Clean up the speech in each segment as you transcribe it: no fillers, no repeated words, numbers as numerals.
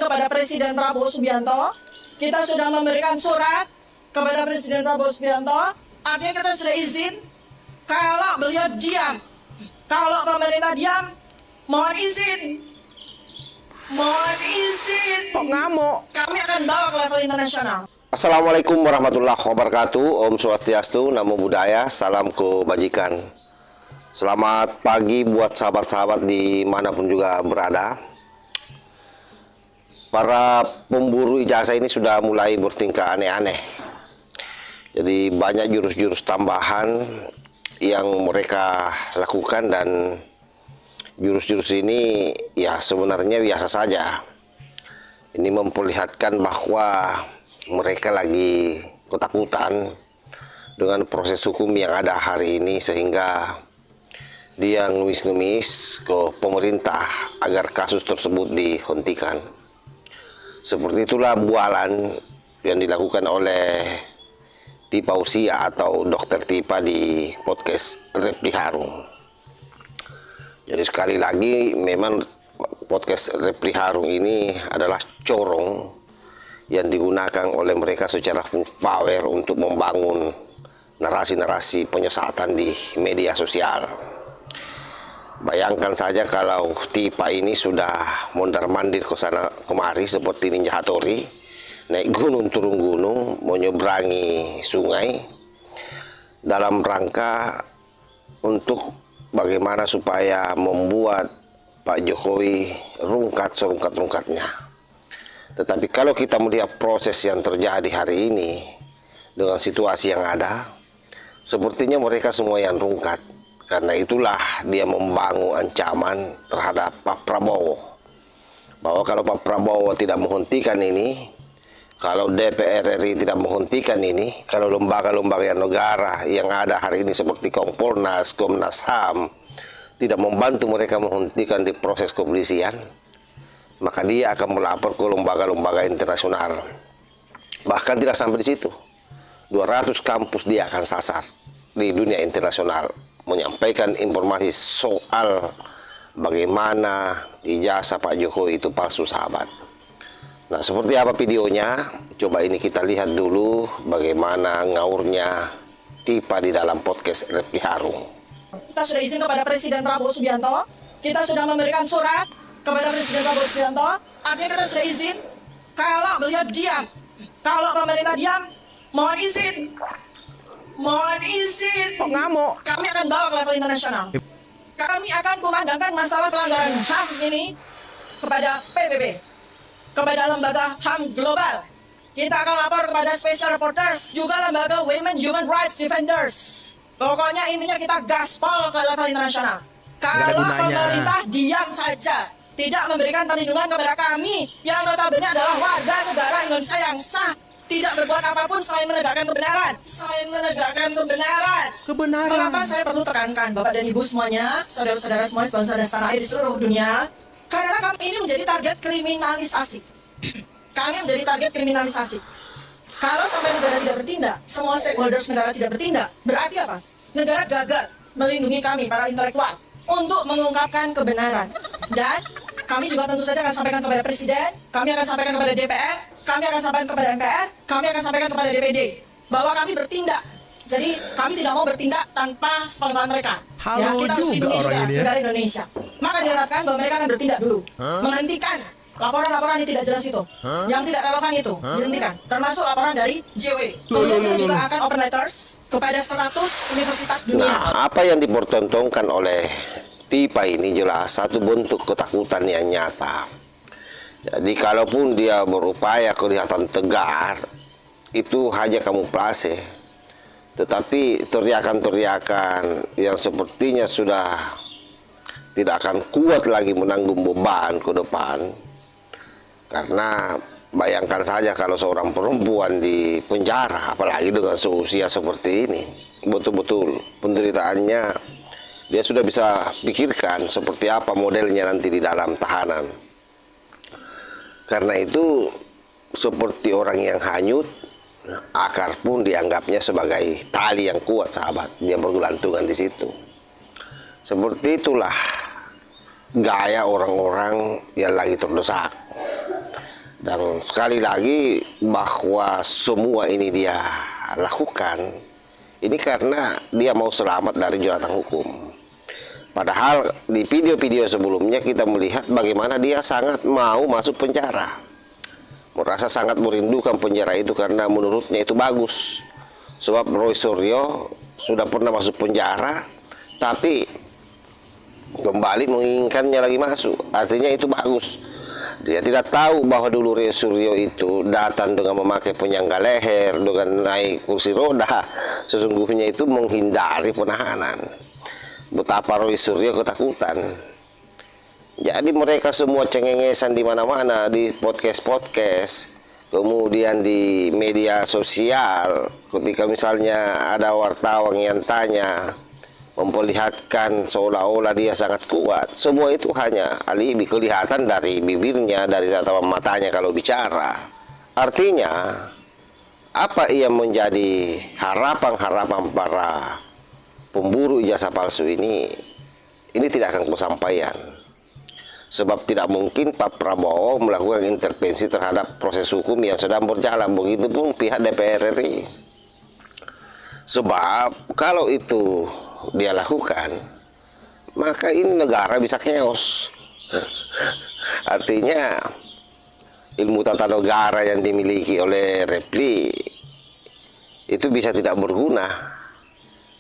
kepada Presiden Prabowo Subianto. Kita sudah memberikan surat kepada Presiden Prabowo Subianto. Artinya kita sudah izin kalau beliau diam. Kalau pemerintah diam, mohon izin. Mohon izin. Kok ngamuk? Kami akan bawa ke level internasional. Assalamualaikum warahmatullahi wabarakatuh. Om Swastiastu, Namo Buddhaya, salam kebajikan. Selamat pagi buat sahabat-sahabat dimanapun juga berada. Para pemburu ijazah ini sudah mulai bertingkah aneh-aneh. Jadi banyak jurus-jurus tambahan yang mereka lakukan, dan jurus-jurus ini ya sebenarnya biasa saja. Ini memperlihatkan bahwa mereka lagi ketakutan dengan proses hukum yang ada hari ini, sehingga dia ngemis-ngemis ke pemerintah agar kasus tersebut dihentikan. Seperti itulah bualan yang dilakukan oleh Tipa Usia atau Dokter Tipa di podcast Repli Harung. Jadi sekali lagi, memang podcast Repli Harung ini adalah corong yang digunakan oleh mereka secara full power untuk membangun narasi-narasi penyesatan di media sosial. Bayangkan saja kalau Tipa ini sudah mondar-mandir ke sana kemari seperti Ninja Hattori, naik gunung turun gunung, menyeberangi sungai dalam rangka untuk bagaimana supaya membuat Pak Jokowi rungkat serungkat-rungkatnya. Tetapi kalau kita melihat proses yang terjadi hari ini dengan situasi yang ada, sepertinya mereka semua yang rungkat. Karena itulah dia membangun ancaman terhadap Pak Prabowo, bahwa kalau Pak Prabowo tidak menghentikan ini, kalau DPR RI tidak menghentikan ini, kalau lembaga-lembaga negara yang ada hari ini seperti Kompolnas, Komnas HAM tidak membantu mereka menghentikan di proses kepolisian, maka dia akan melapor ke lembaga-lembaga internasional. Bahkan tidak sampai di situ, 200 kampus dia akan sasar di dunia internasional, menyampaikan informasi soal bagaimana ijazah Pak Jokowi itu palsu, sahabat. Nah, seperti apa videonya? Coba ini kita lihat dulu bagaimana ngaurnya Tipa di dalam podcast Repli Harung. Kita sudah izin kepada Presiden Prabowo Subianto. Kita sudah memberikan surat kepada Presiden Prabowo Subianto. Artinya kita sudah izin kalau beliau diam. Kalau pemerintah diam, mohon izin. Mohon izin. Kok ngamuk? Kami akan bawa ke level internasional. Kami akan memandangkan masalah pelanggaran HAM ini kepada PBB, kepada lembaga HAM global. Kita akan lapor kepada Special Reporters, juga lembaga Women Human Rights Defenders. Pokoknya intinya kita gaspol ke level internasional. Kalau pemerintah diam saja, tidak memberikan perlindungan kepada kami yang notabene adalah warga negara Indonesia yang sah, tidak berbuat apapun selain menegakkan kebenaran. Selain menegakkan kebenaran. Mengapa saya perlu tekankan Bapak dan Ibu semuanya, saudara-saudara semua sebangsa dan setanah air di seluruh dunia? Karena kami ini menjadi target kriminalisasi. Kami menjadi target kriminalisasi. Kalau sampai negara tidak bertindak, semua stakeholders negara tidak bertindak, berarti apa? Negara gagal melindungi kami, para intelektual, untuk mengungkapkan kebenaran. Dan kami juga tentu saja akan sampaikan kepada Presiden, kami akan sampaikan kepada DPR, kami akan sampaikan kepada MPR, kami akan sampaikan kepada DPD, bahwa kami bertindak. Jadi kami tidak mau bertindak tanpa sepengetahuan mereka. Ya, kita harus lindungi juga negara Indonesia. Maka diharapkan bahwa mereka akan bertindak dulu, menghentikan laporan-laporan yang tidak jelas itu, yang tidak relevan itu, dihentikan. Termasuk laporan dari JW. Kemudian kita juga akan open letters kepada 100 universitas dunia. Nah, apa yang dipertontonkan oleh Tipa ini jelas satu bentuk ketakutan yang nyata. Jadi kalaupun dia berupaya kelihatan tegar, itu hanya kamuflase. Tetapi teriakan-teriakan yang sepertinya sudah tidak akan kuat lagi menanggung beban ke depan. Karena bayangkan saja kalau seorang perempuan di penjara, apalagi dengan seusia seperti ini, betul-betul penderitaannya dia sudah bisa pikirkan seperti apa modelnya nanti di dalam tahanan. Karena itu seperti orang yang hanyut, akar pun dianggapnya sebagai tali yang kuat, sahabat. Dia bergelantungan di situ. Seperti itulah gaya orang-orang yang lagi terdesak. Dan sekali lagi bahwa semua ini dia lakukan ini karena dia mau selamat dari jeratan hukum. Padahal di video-video sebelumnya kita melihat bagaimana dia sangat mau masuk penjara, merasa sangat merindukan penjara itu karena menurutnya itu bagus. Sebab Roy Suryo sudah pernah masuk penjara, tapi kembali menginginkannya lagi masuk. Artinya itu bagus. Dia tidak tahu bahwa dulu Roy Suryo itu datang dengan memakai penyangga leher, dengan naik kursi roda. Sesungguhnya itu menghindari penahanan. Betapa Roy Suryo ketakutan. Jadi mereka semua cengengesan di mana-mana, di podcast-podcast, kemudian di media sosial. Ketika misalnya ada wartawan yang tanya, memperlihatkan seolah-olah dia sangat kuat. Semua itu hanya alibi, kelihatan dari bibirnya, dari tatapan matanya kalau bicara. Artinya, apa yang menjadi harapan-harapan para pemburu ijazah palsu ini tidak akan kesampaian. Sebab tidak mungkin Pak Prabowo melakukan intervensi terhadap proses hukum yang sedang berjalan. Begitupun pihak DPR RI. Sebab kalau itu dia lakukan, maka ini negara bisa chaos. Artinya ilmu tata negara yang dimiliki oleh Repli itu bisa tidak berguna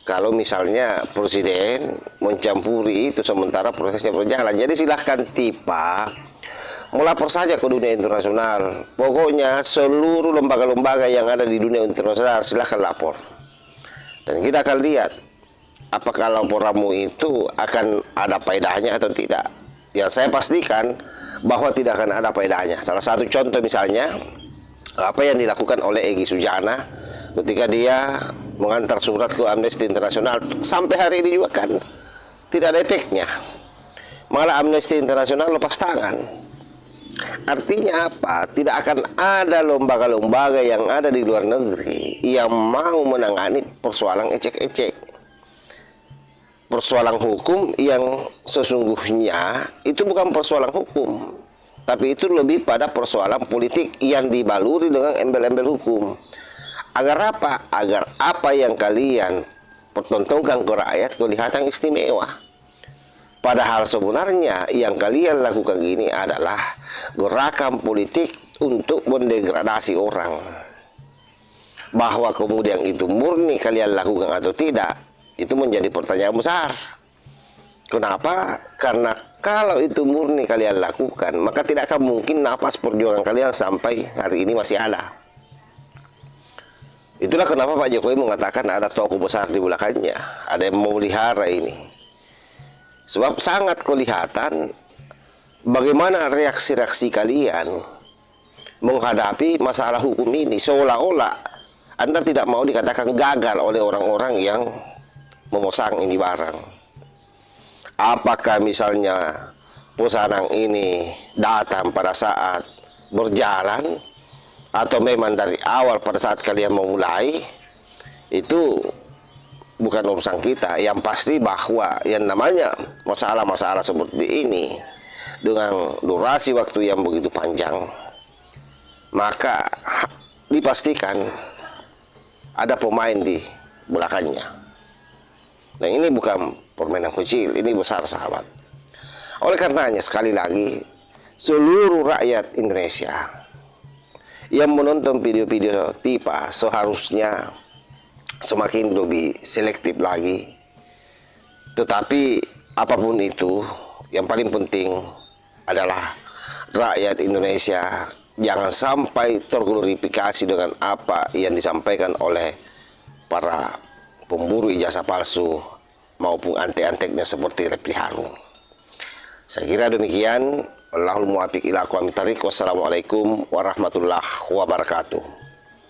kalau misalnya presiden mencampuri itu sementara prosesnya berjalan. Jadi silahkan TIPA melapor saja ke dunia internasional. Pokoknya seluruh lembaga-lembaga yang ada di dunia internasional silahkan lapor. Dan kita akan lihat apakah laporanmu itu akan ada faedahnya atau tidak. Yang saya pastikan bahwa tidak akan ada faedahnya. Salah satu contoh misalnya apa yang dilakukan oleh Egy Sujana ketika dia mengantar surat ke Amnesty Internasional, sampai hari ini juga kan tidak ada efeknya. Malah Amnesty Internasional lepas tangan. Artinya apa? Tidak akan ada lembaga-lembaga yang ada di luar negeri yang mau menangani persoalan ecek-ecek. Persoalan hukum yang sesungguhnya itu bukan persoalan hukum, tapi itu lebih pada persoalan politik yang dibaluri dengan embel-embel hukum. Agar apa? Agar apa yang kalian pertontonkan ke rakyat kelihatan istimewa. Padahal sebenarnya yang kalian lakukan ini adalah gerakan politik untuk mendegradasi orang. Bahwa kemudian itu murni kalian lakukan atau tidak, itu menjadi pertanyaan besar. Kenapa? Karena kalau itu murni kalian lakukan, maka tidak akan mungkin napas perjuangan kalian sampai hari ini masih ada. Itulah kenapa Pak Jokowi mengatakan ada tokoh besar di belakangnya, ada yang memelihara ini. Sebab sangat kelihatan bagaimana reaksi-reaksi kalian menghadapi masalah hukum ini. Seolah-olah Anda tidak mau dikatakan gagal oleh orang-orang yang memesan ini barang. Apakah misalnya pesanan ini datang pada saat berjalan, atau memang dari awal pada saat kalian memulai, itu bukan urusan kita. Yang pasti bahwa yang namanya masalah-masalah seperti ini dengan durasi waktu yang begitu panjang, maka dipastikan ada pemain di belakangnya. Dan ini bukan permainan kecil, ini besar sahabat. Oleh karenanya sekali lagi, seluruh rakyat Indonesia yang menonton video-video TIPA seharusnya semakin lebih selektif lagi. Tetapi apapun itu, yang paling penting adalah rakyat Indonesia jangan sampai terglorifikasi dengan apa yang disampaikan oleh para pemburu ijazah palsu maupun antek-anteknya seperti Repli Harun. Saya kira demikian. Allahul muwaffiq ila aqwamit thariq. Wassalamualaikum warahmatullahi wabarakatuh.